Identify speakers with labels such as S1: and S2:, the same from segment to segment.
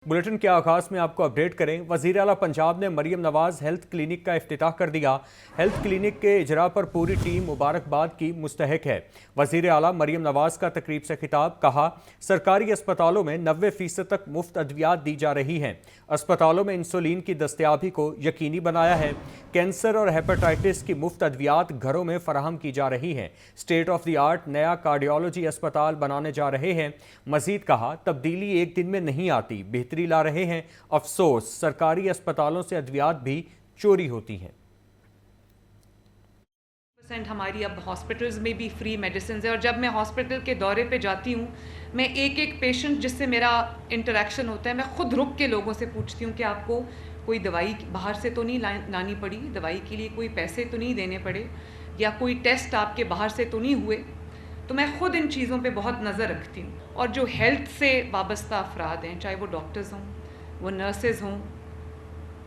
S1: Bulletin के आगाज में आपको अपडेट करें। वज़ीर आला पंजाब ने मरियम नवाज हेल्थ क्लिनिक का इफ्तिताह कर दिया। हेल्थ क्लिनिक के इजरा पर पूरी टीम मुबारकबाद की मुस्तहिक है। वज़ीर आला मरियम नवाज का तकरीब से खिताब, कहा सरकारी अस्पतालों में 90% तक मुफ्त अद्वियात दी जा रही हैं। अस्पतालों में इंसुलिन की दस्तयाबी को यकीनी बनाया है। कैंसर और हेपेटाइटिस की मुफ्त अद्वियात घरों में फराहम की जा रही हैं। स्टेट ऑफ द आर्ट नया कार्डियोलॉजी अस्पताल बनाने जा रहे हैं। मजीद कहा तब्दीली एक दिन में नहीं आती, बेहतरी ला रहे हैं। अफसोस सरकारी अस्पतालों से अद्वियात भी चोरी होती हैं।
S2: हमारी अब हॉस्पिटल्स में भी फ्री मेडिसिन है, और जब मैं हॉस्पिटल के दौरे पे जाती हूँ, मैं एक एक पेशेंट जिससे मेरा इंटरेक्शन होता है, मैं खुद रुक के लोगों से पूछती हूँ कि आपको कोई दवाई बाहर से तो नहीं लानी पड़ी, दवाई के लिए कोई पैसे तो नहीं देने पड़े, या कोई टेस्ट आपके बाहर से तो नहीं हुए। तो मैं खुद इन चीज़ों पे बहुत नज़र रखती हूँ। और जो हेल्थ से वाबस्ता अफराद हैं, चाहे वो डॉक्टर्स हों, वो नर्सेज हों,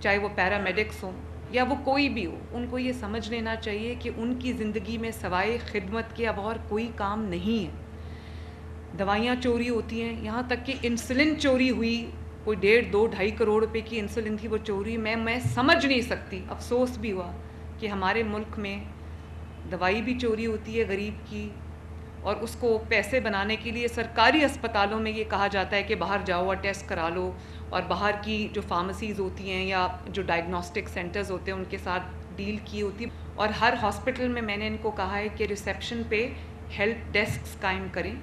S2: चाहे वो पैरामेडिक्स हों, या वो कोई भी हो, उनको ये समझ लेना चाहिए कि उनकी ज़िंदगी में सवाए खिदमत के अब और कोई काम नहीं है। दवाइयाँ चोरी होती हैं, यहाँ तक कि इंसुलिन चोरी हुई, कोई 1.5-2-2.5 करोड़ रुपए की इंसुलिन थी, वो चोरी। मैं समझ नहीं सकती। अफसोस भी हुआ कि हमारे मुल्क में दवाई भी चोरी होती है गरीब की, और उसको पैसे बनाने के लिए सरकारी अस्पतालों में ये कहा जाता है कि बाहर जाओ और टेस्ट करा लो, और बाहर की जो फार्मेसीज़ होती हैं या जो डायग्नोस्टिक सेंटर्स होते हैं उनके साथ डील की होती। और हर हॉस्पिटल में मैंने इनको कहा है कि रिसेप्शन पे हेल्प डेस्क कायम करें,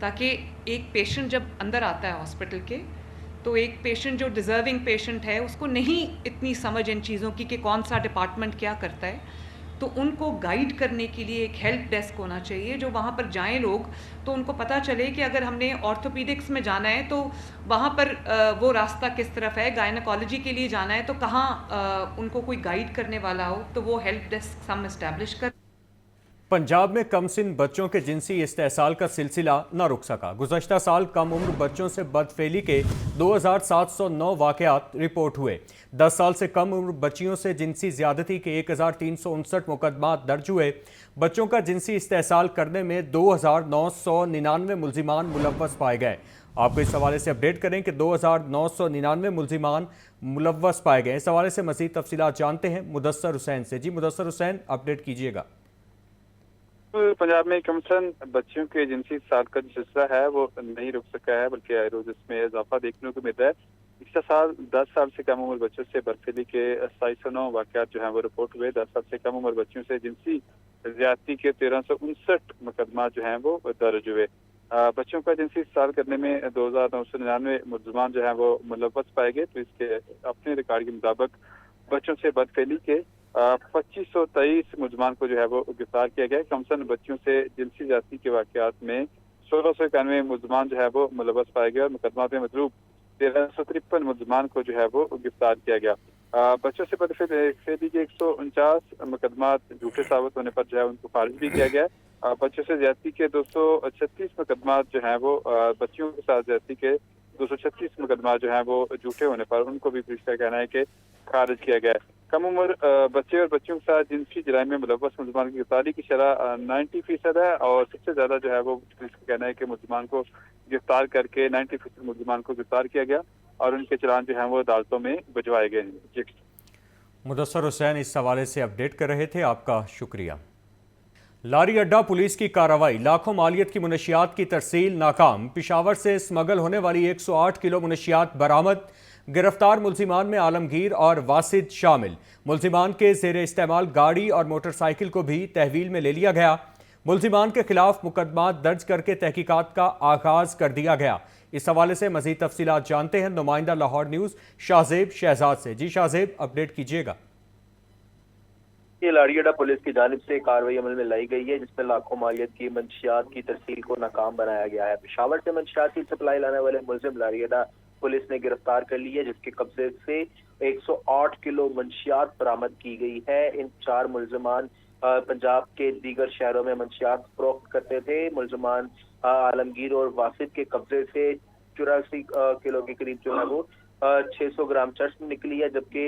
S2: ताकि एक पेशेंट जब अंदर आता है हॉस्पिटल के, तो एक पेशेंट जो डिज़र्विंग पेशेंट है उसको नहीं इतनी समझ इन चीज़ों की कि कौन सा डिपार्टमेंट क्या करता है, तो उनको गाइड करने के लिए एक हेल्प डेस्क होना चाहिए। जो वहाँ पर जाएं लोग, तो उनको पता चले कि अगर हमने ऑर्थोपीडिक्स में जाना है तो वहाँ पर वो रास्ता किस तरफ है, गायनेकोलॉजी के लिए जाना है तो कहाँ उनको कोई गाइड करने वाला हो, तो वो हेल्प डेस्क हम इस्टेब्लिश कर।
S1: पंजाब में कमसिन बच्चों के जिनसी इस्तेसाल का सिलसिला न रुक सका। गुज़श्ता साल कम उम्र बच्चों से बदफेली के 2709 वाक़यात रिपोर्ट हुए। 10 साल से कम उम्र बच्चियों से जिनसी ज़्यादती के 1359 मुकदमात दर्ज हुए। बच्चों का जिनसी इस्तेसाल करने में 2999 मुल्ज़िमान मुलव्वस पाए गए। आपको इस हवाले से अपडेट करें कि 2999 मुल्ज़िमान मुलव्वस पाए गए। इस हवाले से मज़ीद तफसीलात जानते हैं मुदस्सर हुसैन से। जी मुदस्सर हुसैन, अपडेट कीजिएगा।
S3: पंजाब में कमसन बच्चियों के जिनसी साल का जो सिलसिला है वो नहीं रुक सका है, बल्कि रोज इसमें इजाफा देखने को मिल रहा है। पिछले साल 10 साल से कम उम्र बच्चों से बर्फीली के 2709 वाकयात जो हैं वो रिपोर्ट हुए। 10 साल से कम उम्र बच्चियों से जिनसी ज्यादती के 1359 मुकदमा जो हैं वो दर्ज हुए। बच्चों का जिनसी साल करने में 2999 मुल्ज़िमान जो हैं वो मुलव्वस पाए गए। तो इसके अपने रिकॉर्ड के मुताबिक बच्चों से बदफेली के 2523 मुल्ज़मान को जो है वो गिरफ्तार किया गया। कमसन बच्चियों से जिनसी ज्यादती के वाकयात में 1691 मुल्ज़मान जो है वो मुलव्वस पाए गए, और मुकदमा में मतलूब 1353 मुल्ज़मान को जो है वो गिरफ्तार किया गया। बच्चों से बदफेली के 149 मुकदमा झूठे साबित होने पर जो है उनको खारिज भी किया गया। बच्चों से ज्यादती के 236 मुकदमा जो हैं वो बच्चियों के साथ ज्यादती के 236 मुकदमा जो हैं वो झूठे होने पर उनको भी पुलिस का कहना है कि खारिज किया गया है। कम उम्र बच्चे और बच्चियों के साथ जिनसी जराइम में मुलव्वस मुल्ज़मान की गिरफ्तारी की शरह 90% है, और सबसे ज्यादा जो है वो पुलिस का कहना है कि मुल्ज़मान को गिरफ्तार करके 90% मुल्ज़मान को गिरफ्तार किया गया, और उनके चलान जो हैं वो अदालतों में भिजवाए गए हैं।
S1: मुदस्सर हुसैन इस हवाले से अपडेट कर रहे थे, आपका शुक्रिया। लारी अड्डा पुलिस की कार्रवाई, लाखों मालियत की मुनशियात की तरसील नाकाम। पिशावर से स्मगल होने वाली 108 किलो मुनशियात बरामद। गिरफ्तार मुल्ज़िमान में आलमगीर और वासिद शामिल। मुल्ज़िमान के ज़ेर इस्तेमाल गाड़ी और मोटरसाइकिल को भी तहवील में ले लिया गया। मुल्ज़िमान के खिलाफ मुकदमा दर्ज करके तहकीकात का आगाज़ कर दिया गया। इस हवाले से मज़ीद तफसीलात जानते हैं नुमाइंदा लाहौर न्यूज़ शाहजेब शहजाद से। जी शाहजेब, अपडेट कीजिएगा।
S4: ये लारी अड्डा पुलिस की जानिब से कार्रवाई अमल में लाई गई है, जिसमें लाखों मालियत की मंशियात की तरसील को नाकाम बनाया गया है। पेशावर से मंशियात की सप्लाई लाने वाले मुल्जिम लारी अड्डा पुलिस ने गिरफ्तार कर ली है, जिसके कब्जे से 108 किलो मंशियात बरामद की गई है। इन 4 मुल्जिमान पंजाब के दीगर शहरों में मंशियात फरोख्त करते थे। मुल्जिमान आलमगीर और वासिद के कब्जे से 84 किलो के करीब जो है वो 600 ग्राम चर्च निकली है, जबकि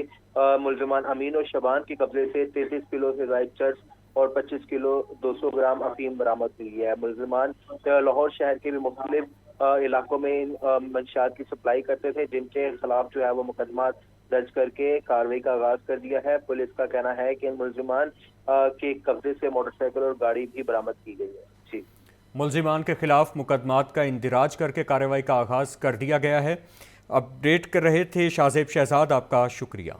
S4: मुल्जिमान अमीन और शबान के कब्जे से 33 किलो से जायद चर्च और 25 किलो 200 ग्राम अफीम बरामद हुई है। मुल्जिमान लाहौर शहर के भी मुख्तलिफ علاقوں میں منشیات کی سپلائی کرتے تھے، جن کے خلاف جو ہے وہ مقدمات درج کر کے کارروائی کا آغاز کر دیا ہے۔ پولیس کا کہنا ہے کہ ان ملزمان کے قبضے سے موٹر سائیکل اور گاڑی بھی برآمد کی گئی ہے۔ جی،
S1: ملزمان کے خلاف مقدمات کا اندراج کر کے کارروائی کا آغاز کر دیا گیا ہے۔ اپڈیٹ کر رہے تھے شاہزیب شہزاد، آپ کا شکریہ۔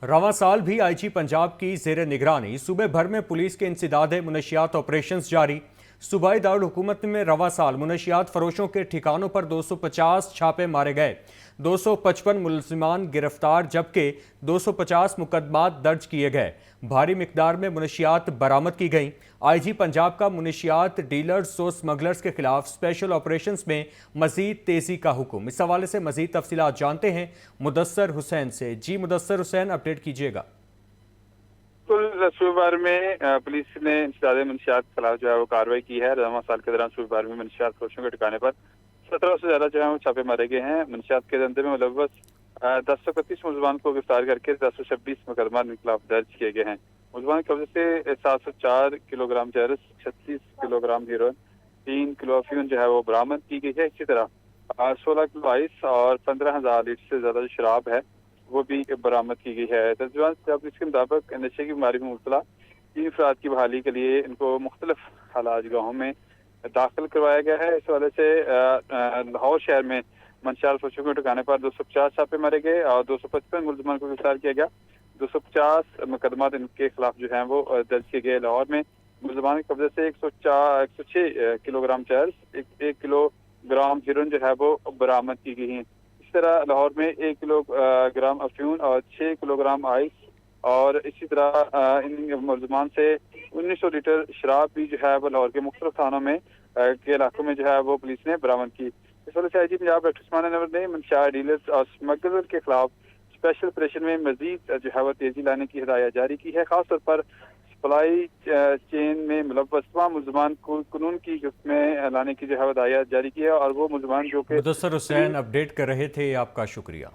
S1: رواں سال بھی آئی جی پنجاب کی زیر نگرانی صوبے بھر میں پولیس کے انسداد منشیات آپریشنز جاری۔ صوبائی دارالحکومت میں رواں سال منشیات فروشوں کے ٹھکانوں پر 250 چھاپے مارے گئے، 255 ملزمان گرفتار جبکہ 250 مقدمات درج کیے گئے۔ بھاری مقدار میں منشیات برآمد کی گئیں۔ آئی جی پنجاب کا منشیات ڈیلرز و سمگلرز کے خلاف اسپیشل آپریشنز میں مزید تیزی کا حکم۔ اس حوالے سے مزید تفصیلات جانتے ہیں مدثر حسین سے۔ جی مدثر حسین، اپڈیٹ کیجیے گا۔
S3: کل صوبے بھر میں پولیس نے انسداد منشیات کے خلاف جو ہے وہ کارروائی کی ہے۔ رواں سال کے دوران صوبے بھر میں منشیات فروشوں کے ٹھکانے پر 17 سے زیادہ جو ہے وہ چھاپے مارے گئے ہیں۔ منشیات کے دھندے میں ملوث 1031 ملزمان کو گرفتار کر کے 1026 مقدمات ان کے خلاف درج کیے گئے ہیں۔ ملزمان کے قبضے سے 704 کلو گرام چرس، 36 کلو گرام ہیروئن، 3 کلو افیون جو ہے وہ برآمد کی گئی ہے۔ اسی طرح 16 کلو آئس اور 15,000 لیٹر سے زیادہ جو شراب ہے وہ بھی برآمد کی گئی ہے۔ ترجمان پولیس کے مطابق نشے کی بیماری میں مبتلا 3 افراد کی بحالی کے لیے ان کو مختلف علاج گاہوں میں داخل کروایا گیا ہے۔ اس حوالے سے لاہور شہر میں منشیات فروشوں کے ٹھکانے پر 250 چھاپے مارے گئے اور 255 ملزمان کو گرفتار کیا گیا۔ 250 مقدمات ان کے خلاف جو ہیں وہ درج کیے گئے۔ لاہور میں ملزمان کے قبضے سے 106 کلو گرام چرس، 1 کلو گرام ہیروئن جو ہے وہ برآمد کی گئی ہیں۔ اس طرح لاہور میں 1 کلو گرام افیون اور 6 کلو گرام آئس اور اسی طرح ان ملزمان سے 1900 لیٹر شراب بھی جو ہے وہ لاہور کے مختلف تھانوں میں کے علاقوں میں جو ہے وہ پولیس نے برآمد کی۔ اس وجہ سے آئی جی پنجاب ڈاکٹر عثمان انور نے منشیات ڈیلرز اور اسمگلر کے خلاف اسپیشل آپریشن میں مزید جو ہے وہ تیزی لانے کی ہدایت جاری کی ہے۔ خاص طور پر سپلائی چین میں ملوث تمام ملزمان کو قانون کی گرفت میں لانے کی جو ہے ہدایت جاری کی ہے اور وہ ملزمان جو کہ
S1: مدثر حسین اپڈیٹ کر رہے تھے، آپ کا شکریہ۔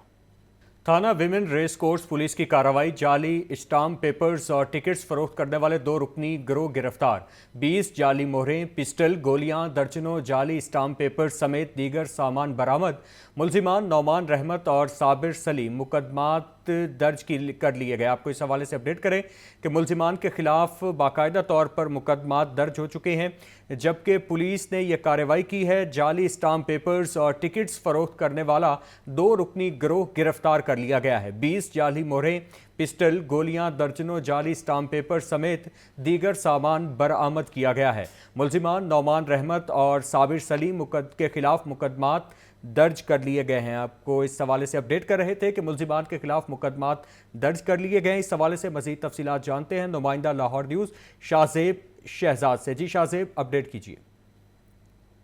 S1: تھانہ ویمن ریس کورس پولیس کی کارروائی، جعلی اسٹامپ پیپرز اور ٹکٹس فروخت کرنے والے 2 رکنی گروہ گرفتار، 20 جعلی مہریں، پسٹل، گولیاں، درجنوں جعلی اسٹامپ پیپرز سمیت دیگر سامان برآمد۔ ملزمان نعمان رحمت اور صابر سلیم مقدمات درج کر لیے گئے۔ آپ کو اس حوالے سے اپڈیٹ کریں کہ ملزمان کے خلاف باقاعدہ طور پر مقدمات درج ہو چکے ہیں جبکہ پولیس نے یہ کارروائی کی ہے۔ جعلی اسٹامپ پیپرز اور ٹکٹس فروخت کرنے والا 2 رکنی گروہ گرفتار کر لیا گیا ہے۔ 20 جعلی مہریں، پسٹل، گولیاں، درجنوں جعلی اسٹامپ پیپر سمیت دیگر سامان برآمد کیا گیا ہے۔ ملزمان نعمان رحمت اور صابر سلیم کے خلاف مقدمات درج کر لیے گئے ہیں۔ آپ کو اس حوالے سے اپڈیٹ کر رہے تھے کہ ملزمان کے خلاف مقدمات درج کر لیے گئے ہیں۔ اس حوالے سے مزید تفصیلات جانتے ہیں نمائندہ لاہور نیوز شاہزیب شہزاد سے۔ جی شاہزیب، اپڈیٹ کیجیے۔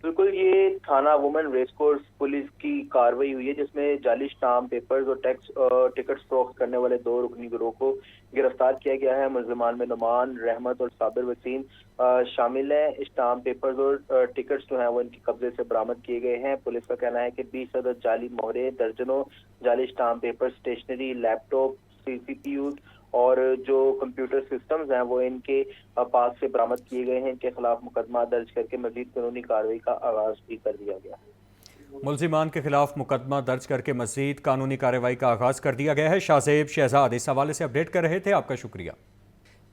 S4: بالکل، یہ تھانہ وومن ریس کورس پولیس کی کارروائی ہوئی ہے جس میں جعلی اسٹامپ پیپرز اور ٹکٹس فروخت کرنے والے 2 رکنی گروہ کو گرفتار کیا گیا ہے۔ ملزمان میں نعمان رحمت اور صابر وسیم شامل ہیں۔ اسٹامپ پیپرز اور ٹکٹس جو ہیں وہ ان کے قبضے سے برآمد کیے گئے ہیں۔ پولیس کا کہنا ہے کہ 20 عدد جعلی مہریں، درجنوں جعلی اسٹامپ پیپر، اسٹیشنری، لیپ ٹاپ، سی پی یوز اور جو کمپیوٹر سسٹمز ہیں وہ ان کے پاس سے برآمد کیے گئے ہیں۔ ان کے خلاف مقدمہ درج کر کے مزید قانونی کارروائی کا آغاز بھی کر دیا گیا ہے۔
S1: ملزمان کے خلاف مقدمہ درج کر کے مزید قانونی کارروائی کا آغاز کر دیا گیا ہے۔ شاہزیب شہزاد اس حوالے سے اپڈیٹ کر رہے تھے، آپ کا شکریہ۔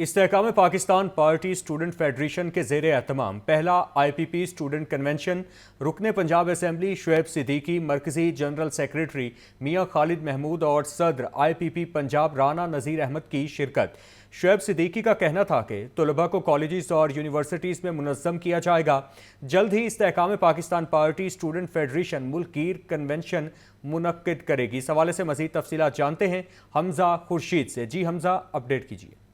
S1: استحکام پاکستان پارٹی اسٹوڈنٹ فیڈریشن کے زیر اہتمام پہلا آئی پی پی اسٹوڈنٹ کنونشن، رکن پنجاب اسمبلی شعیب صدیقی، مرکزی جنرل سیکریٹری میاں خالد محمود اور صدر آئی پی پی پنجاب رانا نذیر احمد کی شرکت۔ شعیب صدیقی کا کہنا تھا کہ طلباء کو کالجز اور یونیورسٹیز میں منظم کیا جائے گا۔ جلد ہی استحکام پاکستان پارٹی اسٹوڈنٹ فیڈریشن ملک گیر کنونشن منعقد کرے گی۔ اس حوالے سے مزید تفصیلات جانتے ہیں حمزہ خورشید سے۔ جی حمزہ، اپڈیٹ کیجیے۔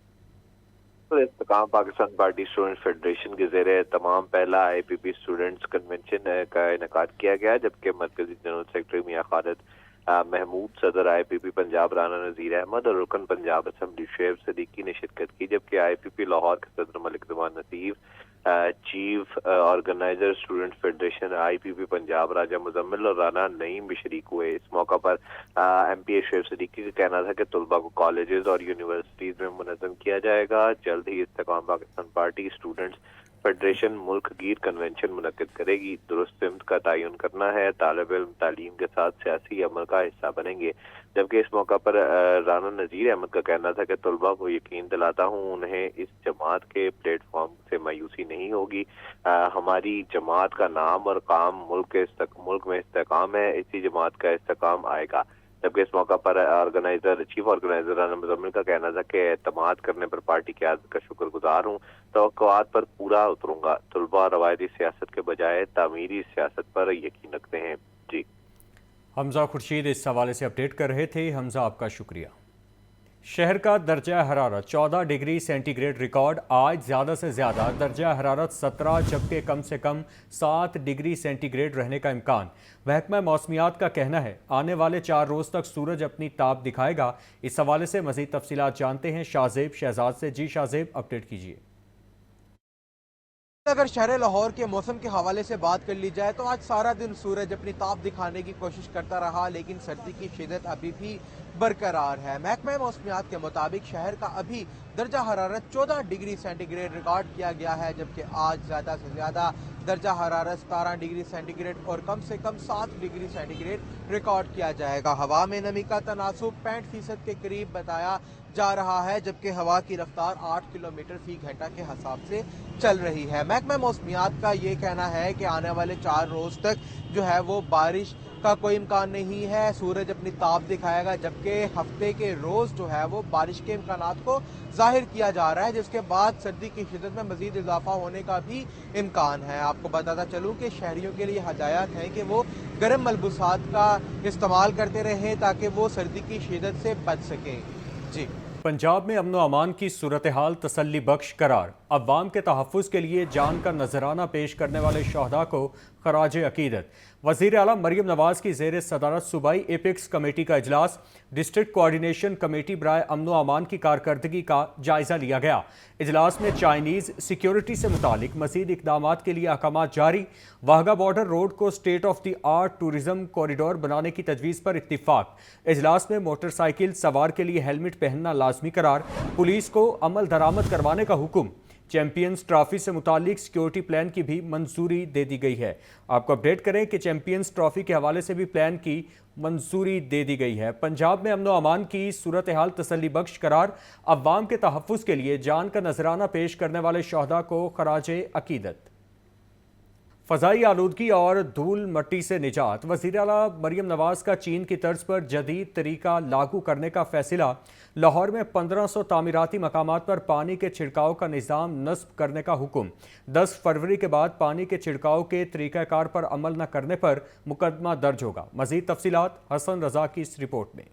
S5: استحکام پاکستان پارٹی اسٹوڈنٹ فیڈریشن کے زیر تمام پہلا آئی پی پی اسٹوڈنٹس کنونشن کا انعقاد کیا گیا جبکہ مرکزی جنرل سیکرٹری میاں خالد محمود، صدر آئی پی پی پنجاب رانا نذیر احمد اور رکن پنجاب اسمبلی شعیب صدیقی نے شرکت کی جبکہ آئی پی پی لاہور کے صدر ملک زمان نصیب، چیف آرگنائزر اسٹوڈنٹ فیڈریشن آئی پی پی پنجاب راجہ مزمل اور رانا نعیم بھی شریک ہوئے۔ اس موقع پر ایم پی اے شعیب صدیقی کا کہنا تھا کہ طلباء کو کالجز اور یونیورسٹیز میں منظم کیا جائے گا۔ جلد ہی استحکام پاکستان پارٹی اسٹوڈنٹس फेडरेशन मुल्क गीर कन्वेंशन मुनक्किद करेगी। दुरुस्त सिमत का तयन करना है। तालिब इल्म तालीम के साथ सियासी अमल का हिस्सा बनेंगे। जबकि इस मौका पर राना नज़ीर अहमद का कहना था कि तलबा को यकीन दिलाता हूँ उन्हें इस जमात के प्लेटफॉर्म से मायूसी नहीं होगी। हमारी जमात का नाम और काम मुल्क में इस्तेकाम है, इसी जमात का इस्तेकाम आएगा। जबकि इस मौका पर चीफ ऑर्गेनाइजर राना मुजम्मिल का कहना था कि एतमाद करने पर पार्टी की आदत का शुक्रगुजार हूँ, तवक्कुआत पर पूरा उतरूंगा। तलबा रवायती सियासत के बजाय तामीरी सियासत पर यकीन रखते हैं। जी,
S1: हमजा खुर्शीद इस हवाले से अपडेट कर रहे थे। हमजा, आपका शुक्रिया। शहर का दर्जा हरारत 14 डिग्री सेंटीग्रेड रिकॉर्ड। आज ज़्यादा से ज़्यादा दर्जा हरारत 17 जबकि कम से कम 7 डिग्री सेंटीग्रेड रहने का इम्कान। महकमा मौसमियात का कहना है आने वाले 4 रोज़ तक सूरज अपनी ताप दिखाएगा। इस हवाले से मज़ीद तफसीलात जानते हैं शाहजेब शहजाद से। जी शाहजेब, अपडेट कीजिए।
S6: अगर शहर लाहौर के मौसम के हवाले से बात कर ली जाए तो आज सारा दिन सूरज अपनी ताप दिखाने की कोशिश करता रहा, लेकिन सर्दी की शिद्दत अभी भी बरकरार है। महकमा मौसमियात के मुताबिक शहर का अभी दर्जा हरारत 14 डिग्री सेंटीग्रेड रिकॉर्ड किया गया है, जबकि आज ज़्यादा से ज़्यादा दर्जा हरारत 17 डिग्री सेंटीग्रेड और कम से कम 7 डिग्री सेंटीग्रेड रिकॉर्ड किया जाएगा। हवा में नमी का तनासुब 65% के करीब बताया जा रहा है, जबकि हवा की रफ्तार 8 किलोमीटर फी घंटा के हिसाब से चल रही है। महकमा मौसमियात का ये कहना है कि आने वाले 4 रोज़ तक जो है वो बारिश का कोई इम्कान नहीं है, सूरज अपनी ताप दिखाएगा, जबकि हफ्ते के रोज़ जो है वो बारिश के इम्कानात को जाहिर किया जा रहा है, जिसके बाद सर्दी की शिद्दत में मज़ीद इजाफा होने का भी इम्कान है। आपको बताता चलूँ कि शहरियों के लिए हदायत है कि वो गर्म मलबूसात का इस्तेमाल करते रहें ताकि वो सर्दी की शिद्दत से बच सकें। जी,
S1: पंजाब में अमन व अमान की सूरत हाल तसल्ली बख्श करार। अवाम के तहफ़्फ़ुज़ के लिए जान का नजराना पेश करने वाले शहदा को खराज अकीदत। वज़ीर आला मरीम नवाज़ की ज़ेर सदारत सूबाई एपेक्स कमेटी का इजलास। डिस्ट्रिक्ट कोऑर्डिनेशन कमेटी बराए अमन व अमान की कारकर्दगी का जायज़ा लिया गया। इजलास में चाइनीज़ सिक्योरिटी से मुतालिक मज़ीद इक़दामात के लिए अहकाम जारी। वाहगा बॉर्डर रोड को state of the art tourism corridor बनाने की तजवीज़ पर इत्तिफाक। इजलास में मोटरसाइकिल सवार के लिए हेलमेट पहनना लाजमी करार। पुलिस को अमल दरामद करवाने का हुक्म। चैंपियंस ट्रॉफी से मुतालिक सिक्योरिटी प्लान की भी मंजूरी दे दी गई है। आपको अपडेट करें कि चैंपियंस ट्रॉफी के हवाले से भी प्लान की मंजूरी दे दी गई है। पंजाब में अमन व अमान की सूरत हाल तसल्ली बख्श करार। अवाम के तहफ़्फ़ुज़ के लिए जान का नजराना पेश करने वाले शहदा को खराजे अकीदत। फ़ज़ाई आलूदगी और धूल मट्टी से निजात। वज़ीर आला मरीम नवाज़ का चीन की तर्ज पर जदीद तरीका लागू करने का फैसला। लाहौर में 1500 तामीराती मकामात पर पानी के छिड़काव का निज़ाम नस्ब करने का हुक्म। 10 फरवरी के बाद पानी के छिड़काव के तरीक़ाकार पर अमल न करने पर मुकदमा दर्ज होगा। मज़ीद तफसीलात हसन रज़ा की इस रिपोर्ट में।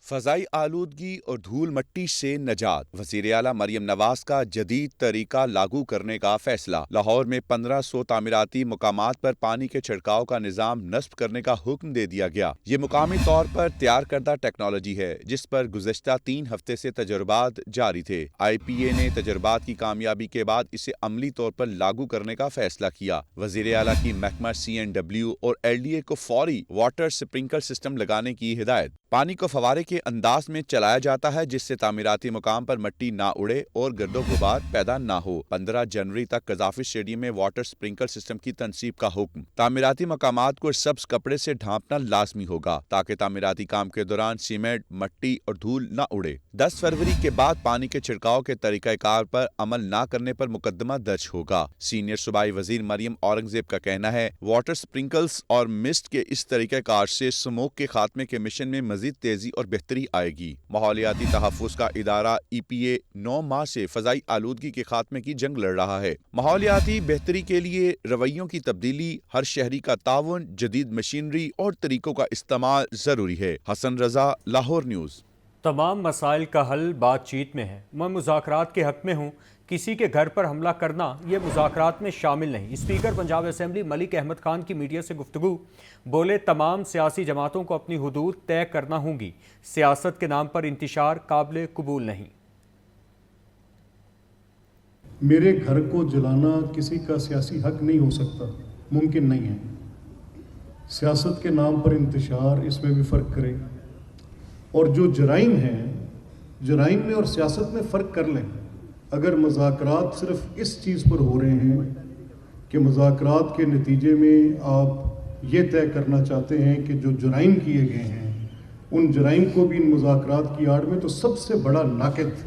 S7: फ़ज़ाई आलूदगी और धूल मट्टी से नजात। वज़ीर आला मरीम नवाज़ का जदीद तरीका लागू करने का फैसला। लाहौर में 1500 तामीराती मुकामात पर पानी के छिड़काव का निज़ाम नस्ब करने का हुक्म दे दिया गया। ये मुकामी तौर पर तैयार करदा टेक्नोलॉजी है जिस पर गुज़श्ता 3 हफ्ते से तजर्बात जारी थे। IPA ने तजर्बात की कामयाबी के बाद इसे अमली तौर पर लागू करने का फैसला किया। वज़ीर आला की महकमा CNW और LDA को फौरी वाटर स्प्रिंकल सिस्टम लगाने की हिदायत। पानी को फवारे के अंदाज में चलाया जाता है जिससे तामीराती मुकाम पर मिट्टी ना उड़े और गर्दो गुबार पैदा ना हो। 15 जनवरी तक कज़ाफ़ी स्टेडियम में वाटर स्प्रिंकल सिस्टम की तनसीब का हुक्म। तामीराती मकामात को सब्ज कपड़े से ढांपना लाजमी होगा ताकि तामीराती काम के दौरान सीमेंट, मट्टी और धूल ना उड़े। 10 फरवरी के बाद पानी के छिड़काव के तरीक़ाकार पर अमल ना करने पर मुकदमा दर्ज होगा। सीनियर सूबाई वजीर मरियम औरंगजेब का कहना है वाटर स्प्रिंकल्स और मिस्ट के इस तरीक़ाकार से स्मोक के खात्मे के मिशन में मजीद तेजी और बेहतरी आएगी। माहौलियाती तहफ़्फ़ुज़ का इदारा EPA 9 माह से फ़ज़ाई आलूदगी के खात्मे की जंग लड़ रहा है। माहौलियाती बेहतरी के लिए रवैयों की तब्दीली, हर शहरी का ताउन, जदीद मशीनरी और तरीकों का इस्तेमाल जरूरी है। हसन रजा, लाहौर न्यूज़।
S1: तमाम मसाइल का हल बातचीत में है। मैं मुज़ाकरात के हक़ में हूँ। किसी के घर पर हमला करना ये मुज़ाकरात में शामिल नहीं। स्पीकर पंजाब असेंबली मलिक अहमद खान की मीडिया से गुफ्तगू। बोले तमाम सियासी जमातों को अपनी हुदूद तय करना होंगी। सियासत के नाम पर इंतशार काबिल कबूल नहीं।
S8: मेरे घर को जलाना किसी का सियासी हक नहीं हो सकता, मुमकिन नहीं है। सियासत के नाम पर इंतशार, इसमें भी फ़र्क करें। और जो जराइम हैं, जराइम में और सियासत में फ़र्क कर लें। अगर मुज़ाकरात सिर्फ इस चीज़ पर हो रहे हैं कि मुज़ाकरात के नतीजे में आप ये तय करना चाहते हैं कि जो जुराइम किए गए हैं उन जुराइम को भी इन मुज़ाकरात की आड़ में, तो सबसे बड़ा नाक़िद,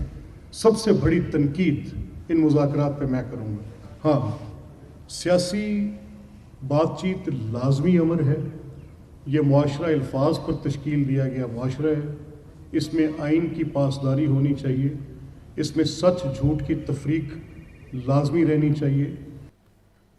S8: सबसे बड़ी तनकीद इन मुज़ाकरात पे मैं करूँगा। हाँ, सियासी बातचीत लाजमी अमर है। ये मुआशरा अल्फाज पर तश्कील दिया गया मुआशरा है। इसमें आइन की पासदारी होनी चाहिए, इसमें सच झूठ की तफरीक लाजमी रहनी चाहिए।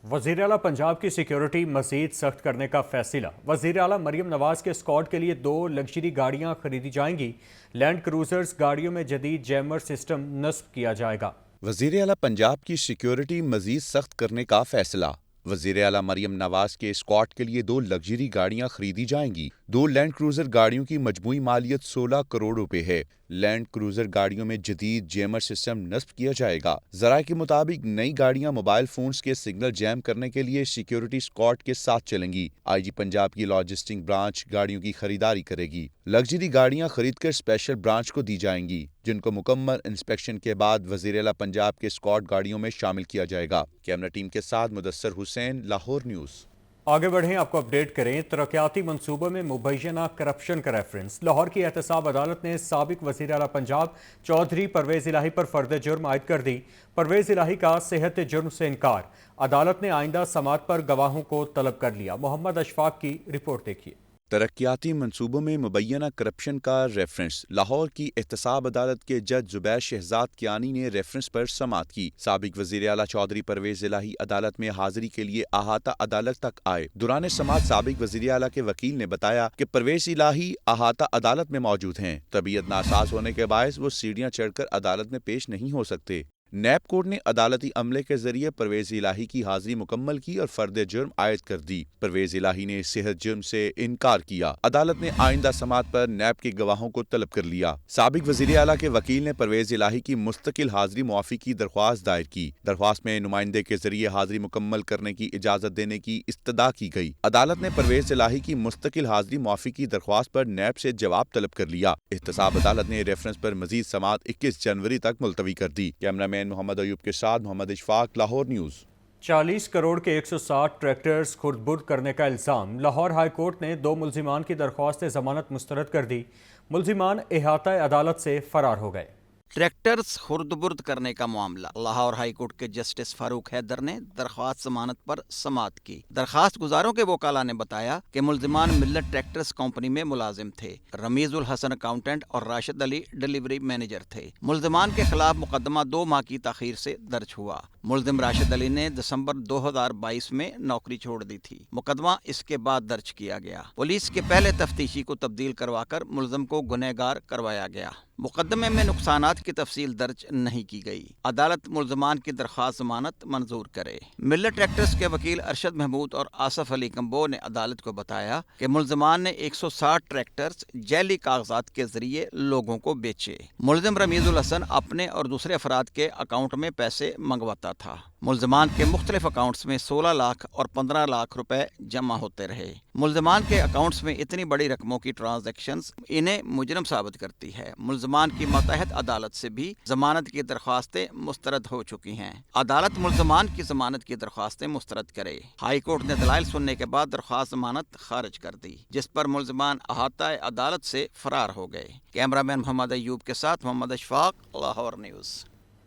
S1: वज़ीर आला पंजाब की सिक्योरिटी मज़ीद सख्त करने का फैसला। वज़ीर आला मरीम नवाज के स्क्वाड के लिए 2 लग्जरी गाड़ियां खरीदी जाएंगी। लैंड क्रूजर्स गाड़ियों में जदीद जैमर सिस्टम नस्ब किया जाएगा।
S7: वज़ीर आला पंजाब की सिक्योरिटी मज़ीद सख्त करने का फैसला। वज़ीर आला मरीम नवाज के स्क्वाड के लिए 2 लग्जरी गाड़ियां खरीदी जाएंगी। 2 लैंड क्रूजर गाड़ियों की मजमूई मालियत 16 करोड़ रुपए है। लैंड क्रूजर गाड़ियों में जदीद जैमर सिस्टम नस्ब किया जाएगा। ज़राए के मुताबिक नई गाड़ियां मोबाइल फोन्स के सिग्नल जैम करने के लिए सिक्योरिटी स्क्वाड के साथ चलेंगी। आईजी पंजाब की लॉजिस्टिक ब्रांच गाड़ियों की खरीदारी करेगी। लग्जरी गाड़ियां खरीदकर स्पेशल ब्रांच को दी जाएंगी, जिनको मुकम्मल इंस्पेक्शन के बाद वज़ीर आला पंजाब के स्क्वाड गाड़ियों में शामिल किया जाएगा। कैमरा टीम के साथ मुदस्सर हुसैन, लाहौर न्यूज़।
S1: आगे बढ़ें, आपको अपडेट करें। तरक्याती मंसूबों में मुबैना करप्शन का रेफरेंस। लाहौर की एहतसाब अदालत ने साबिक वज़ीर आला पंजाब चौधरी परवेज़ इलाही पर फ़र्द जुर्म आयद कर दी। परवेज़ इलाही का सेहत जुर्म से इनकार। अदालत ने आइंदा समात पर गवाहों को तलब कर लिया। मोहम्मद अशफाक की रिपोर्ट देखिए।
S7: तरक्याती मंसूबों में मुबैना करप्शन का रेफरेंस। लाहौर की एहतसाब अदालत के जज जुबैर शहजाद कियानी ने रेफरेंस पर समात की। साबिक वज़ीर आला चौधरी परवेज़ इलाही अदालत में हाजिरी के लिए अहाता अदालत तक आए। दौरान समात साबिक वज़ीर आला के वकील ने बताया कि परवेज़ इलाही अहाता अदालत में मौजूद हैं। तबीयत नासाज होने के बायस वो सीढ़ियां चढ़कर अदालत में पेश नहीं हो सकते। नैब कोर्ट ने अदालती अमले के जरिए परवेज़ इलाही की हाजिरी मुकम्मल की और फर्द जुर्म आयद कर दी। परवेज़ इलाही ने सेहत जुर्म से इनकार किया। अदालत ने आइंदा समात पर नैब के गवाहों को तलब कर लिया। साबिक वज़ीर आला के वकील ने परवेज़ इलाही की मुस्तकिल हाजिरी मुआफ़ी की दरख्वास्त दायर की। दरख्वास्त में नुमाइंदे के जरिए हाजिरी मुकम्मल करने की इजाज़त देने की इस्तदा की गई। अदालत ने परवेज़ इलाही की मुस्तकिल हाजिरी मुआफ़ी की दरख्वास्त पर नैब से जवाब तलब कर लिया। एहतसाब अदालत ने रेफरेंस पर मजीद समात 21 जनवरी तक मुलतवी कर दी। कैमरामैन मोहम्मद अयूब के साथ मोहम्मद इशफाक, लाहौर न्यूज़।
S1: 40 करोड़ के 160 ट्रैक्टर्स खुर्द-बुर्द करने का इल्ज़ाम। लाहौर हाई कोर्ट ने 2 मुल्जिमान की दरख्वास्त ज़मानत मुस्तरद कर दी। मुल्जिमान इहाता अदालत से फरार हो गए।
S9: ट्रैक्टर्स खुर्द-बुर्द करने का मामला। लाहौर हाई कोर्ट के जस्टिस फारूक हैदर ने दरख्वास्त जमानत पर समात की। दरख्वास्त गुजारों के वकाला ने बताया कि मुल्जिमान मिल्लत ट्रैक्टर्स कंपनी में मुलाजिम थे। रमीजुल हसन अकाउंटेंट और राशिद अली डिलीवरी मैनेजर थे। मुल्जिमान के खिलाफ मुकदमा 2 माह की ताखीर से दर्ज हुआ। मुल्जिम राशिद अली ने दिसंबर 2022 में नौकरी छोड़ दी थी। मुकदमा इसके बाद दर्ज किया गया। पुलिस के पहले तफ्तीशी को तब्दील करवाकर मुल्जिम को गुनहगार करवाया गया। मुकदमे में नुकसानात की तफसील दर्ज नहीं की गई। अदालत मुल्जिमान की दरख्वास्त जमानत मंजूर करे। मिल्लत ट्रैक्टर्स के वकील अरशद महमूद और आसफ अली कंबो ने अदालत को बताया कि मुल्जिमान ने 160 ट्रैक्टर्स जैली कागजात के जरिए लोगों को बेचे। मुल्जिम रमीजुल हसन अपने और दूसरे अफराद के अकाउंट में पैसे मंगवाता था। मुल्जिमान के मुख्तलिफ अकाउंट्स में 16 लाख और 15 लाख रुपए जमा होते रहे। मुल्जिमान के अकाउंट्स में इतनी बड़ी रकमों की ट्रांजैक्शंस इन्हें मुजरम साबित करती है। मुल्जिमान की मातहत अदालत से भी जमानत की दरख्वास्तें मुस्तरद हो चुकी हैं। अदालत मुल्जिमान की जमानत की दरख्वास्तें मुस्तरद करे। हाई कोर्ट ने दलाइल सुनने के बाद दरख्वास्त जमानत खारिज कर दी, जिस पर मुल्जिमान अहाता अदालत से फरार हो गए। कैमरामैन मोहम्मद अयूब के साथ Mohammad Ashfaq, Lahore news.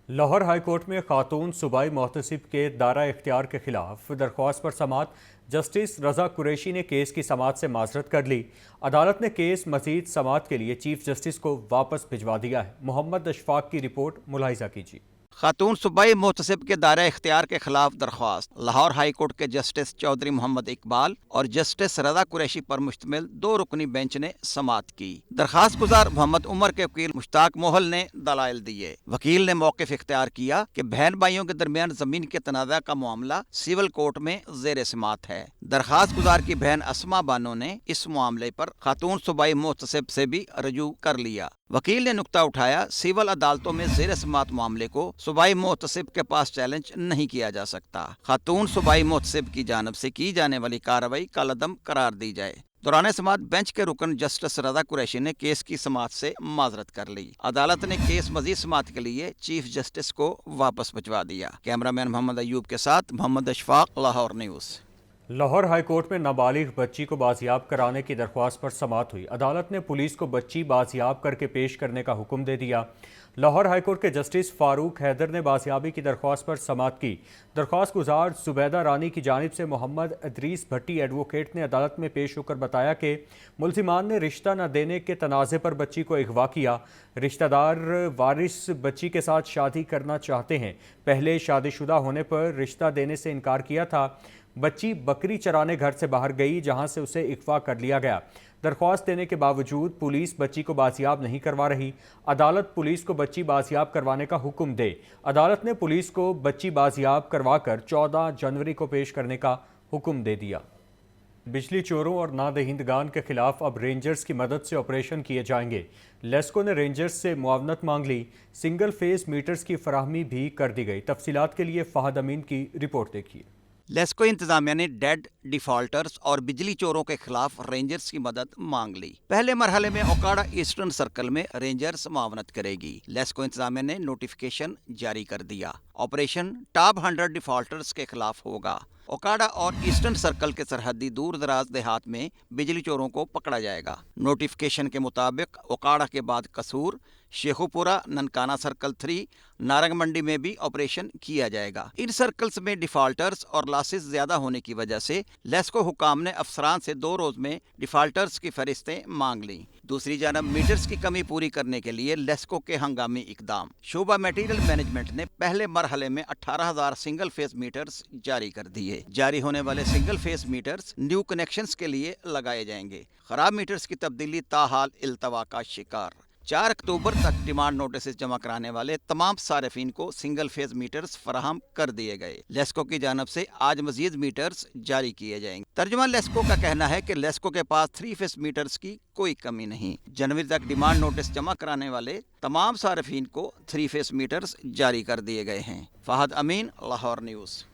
S1: Lahore high court में खातून सूबाई मोहतसिब के दायरा इख्तियार के खिलाफ दरख्वास्त पर समात। जस्टिस रजा कुरैशी ने केस की समात से माजरत कर ली। अदालत ने केस मजीद समात के लिए चीफ जस्टिस को वापस भिजवा दिया है। मोहम्मद अशफाक की रिपोर्ट मुलाहिजा कीजिए।
S9: खातून सूबाई मोहतसिब के दायरा इख्तियार के खिलाफ दरख्वास्त। लाहौर हाई कोर्ट के जस्टिस चौधरी मोहम्मद इकबाल और जस्टिस रजा कुरैशी पर मुश्तमिल 2 रुकनी बेंच ने समात की। दरख्वास्त गुजार मोहम्मद उमर के वकील मुश्ताक मोहल ने दलाइल दिए। वकील ने मौक़िफ़ इख्तियार किया कि बहन भाइयों के दरमियान जमीन के तनाज़ा का मामला सिविल कोर्ट में ज़ेर समात है। दरख्वास्त गुजार की बहन अस्मा बानो ने इस मामले पर खातून सूबाई मोहतसिब से भी रजू कर लिया। वकील ने नुक्ता उठाया, सिविल अदालतों में ज़ेर समात मामले को सूबाई मोहतसिब के पास चैलेंज नहीं किया जा सकता। खातून सूबाई मोहतसिब की जानब से की जाने वाली कार्रवाई कलअदम करार दी जाए। दौरान समाअत बेंच के रुकन जस्टिस रजा कुरैशी ने केस की समाअत से माजरत कर ली। अदालत ने केस मजीद समाअत के लिए चीफ जस्टिस को वापस भिजवा दिया। कैमरामैन मोहम्मद अयूब के साथ Mohammad Ashfaq, Lahore news.
S1: Lahore high court में नाबालिग बच्ची को बाजियाब कराने की दरख्वास्त पर समाअत हुई। अदालत ने पुलिस को बच्ची बाजियाब करके पेश करने का हुक्म दे दिया। लाहौर हाई कोर्ट के जस्टिस फारूक हैदर ने बाजियाबी की दरख्वास्त पर समाअत की। दरख्वास्त गुजार जुबैदा रानी की जानिब से मोहम्मद अदरीस भट्टी एडवोकेट ने अदालत में पेश होकर बताया कि मुल्जिमान ने रिश्ता न देने के तनाज़े पर बच्ची को अगवा किया। रिश्तेदार वारिस बच्ची के साथ शादी करना चाहते हैं। पहले शादीशुदा होने पर रिश्ता देने से इनकार किया था। बच्ची बकरी चराने घर से बाहर गई, जहां से उसे अगवा कर लिया गया। दरख्वास्त देने के बावजूद पुलिस बच्ची को बाजियाब नहीं करवा रही। अदालत पुलिस को बच्ची बाजियाब करवाने का हुक्म दे। अदालत ने पुलिस को बच्ची बाजियाब करवाकर 14 जनवरी को पेश करने का हुक्म दे दिया। बिजली चोरों और नादहिंदगान के खिलाफ अब रेंजर्स की मदद से ऑपरेशन किए जाएंगे। लेस्को ने रेंजर्स से मुआवनत मांग ली। सिंगल फेस मीटर्स की फराहमी भी कर दी गई। तफसीलात के लिए फहद अमीन की रिपोर्ट देखिए।
S9: लेस्को इंतजामिया ने डेड डिफॉल्टर्स और बिजली चोरों के खिलाफ रेंजर्स की मदद मांग ली। पहले मरहले में ओकाड़ा ईस्टर्न सर्कल में रेंजर्स मुआवनत करेगी। लेस्को इंतजामिया ने नोटिफिकेशन जारी कर दिया। ऑपरेशन टॉप 100 डिफॉल्टर्स के खिलाफ होगा। ओकाड़ा और ईस्टर्न सर्कल के सरहदी दूर दराज देहात में बिजली चोरों को पकड़ा जाएगा। नोटिफिकेशन के मुताबिक ओकाड़ा के बाद कसूर, शेखुपुरा, ननकाना सर्कल 3, नारंग मंडी में भी ऑपरेशन किया जाएगा। इन सर्कल्स में डिफॉल्टर्स और लॉसेस ज्यादा होने की वजह से लेस्को हुकाम ने अफसरान से 2 रोज में डिफॉल्टर्स की फहरिस्तें मांग ली। दूसरी जानब मीटर्स की कमी पूरी करने के लिए लेस्को के हंगामी इकदाम। शोबा मटेरियल मैनेजमेंट ने पहले मरहले में 18,000 सिंगल फेस मीटर्स जारी कर दिए। जारी होने वाले single phase meters new connections के लिए लगाए जाएंगे। खराब मीटर्स की तब्दीली ताहाल इल्तवा का शिकार। 4 अक्टूबर तक डिमांड नोटिस जमा कराने वाले तमाम सारिफिन को सिंगल फेज मीटर्स फराहम कर दिए गए। लेस्को की जानब से आज मजीद मीटर्स जारी किए जाएंगे। तर्जुमा लेस्को का कहना है कि लेस्को के पास 3 फेज मीटर्स की कोई कमी नहीं। जनवरी तक डिमांड नोटिस जमा कराने वाले तमाम सारिफिन को 3 फेज मीटर्स जारी कर दिए गए हैं। फहद अमीन, लाहौर न्यूज़।